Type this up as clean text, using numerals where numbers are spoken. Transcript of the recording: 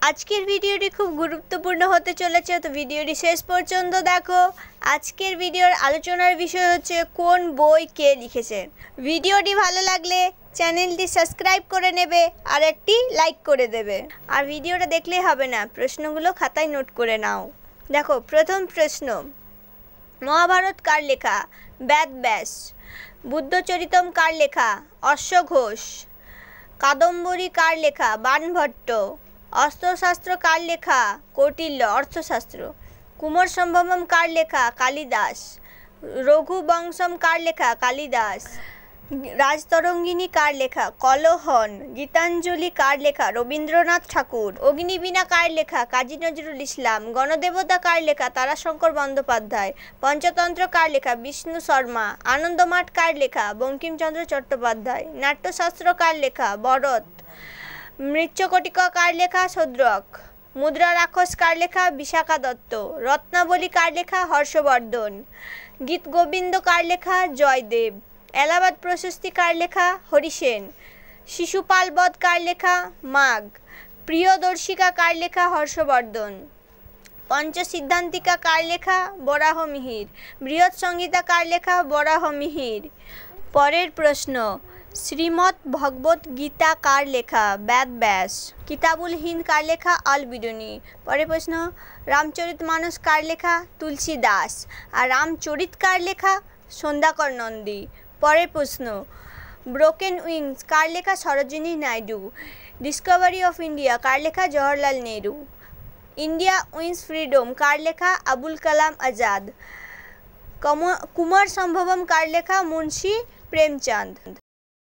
আজকের ভিডিওটি খুব গুরুত্বপূর্ণ হতে চলেছে, তো ভিডিওটি শেষ পর্যন্ত দেখো। আজকের ভিডিওর আলোচনার বিষয় হচ্ছে কোন বই কে লিখেছেন। ভিডিওটি ভালো লাগলে চ্যানেলটি সাবস্ক্রাইব করে নেবে আর একটি লাইক করে দেবে। আর ভিডিওটা দেখলেই হবে না, প্রশ্নগুলো খাতায় নোট করে নাও। দেখো, প্রথম প্রশ্ন, মহাভারত কার লেখা? বেদ ব্যাস। বুদ্ধচরিতম কার লেখা? অশ্ব ঘোষ। কাদম্বরী কার লেখা? বাণভট্ট। অস্ত্রশাস্ত্র কার লেখা? কৌটিল্য অর্থশাস্ত্র। কুমার সম্ভবম কার লেখা? কালিদাস। রঘুবংশম কার লেখা? কালিদাস। রাজতরঙ্গিনী কার লেখা? কলহন। গীতাঞ্জলি কার লেখা? রবীন্দ্রনাথ ঠাকুর। অগ্নিবীণা কার লেখা? কাজী নজরুল ইসলাম। গণদেবতা কার লেখা? তারাশঙ্কর বন্দ্যোপাধ্যায়। পঞ্চতন্ত্র কার লেখা? বিষ্ণু শর্মা। আনন্দমাঠ কার লেখা? বঙ্কিমচন্দ্র চট্টোপাধ্যায়। নাট্যশাস্ত্র কার লেখা? ভরত। মৃচ্ছকটিকা কার লেখা? শূদ্রক। মুদ্রা রাক্ষস কার লেখা? বিশাখা দত্ত। রত্নাবলী কার লেখা? হর্ষবর্ধন। গীতগোবিন্দ কার লেখা? জয়দেব। এলাহাবাদ প্রশস্তি কার লেখা? হরিসেন। শিশুপাল বধ কার লেখা? মাঘ। প্রিয়দর্শিকা কার লেখা? হর্ষবর্ধন। পঞ্চসিদ্ধান্তিকা কার লেখা? বরাহমিহির। বৃহৎ সংহিতা কার লেখা? বরাহমিহির। পরের প্রশ্ন, শ্রীমদ্ ভগবত গীতা কার লেখা? বেদ ব্যাস। কিতাবুল হিন্দ কার লেখা? আল বিরুনি। পরের প্রশ্ন, রামচরিতমানস কার লেখা? তুলসী দাস। আর রামচরিত কার লেখা? সন্ধ্যাকর নন্দী। পরের প্রশ্ন, ব্রোকেন উইংস কার লেখা? Sarojini Naidu. Discovery of India কার লেখা? Jawaharlal Nehru. India wins freedom কার লেখা? আবুল কালাম আজাদ। কুমার সম্ভবম কার লেখা? মুন্সি প্রেমচাঁদ।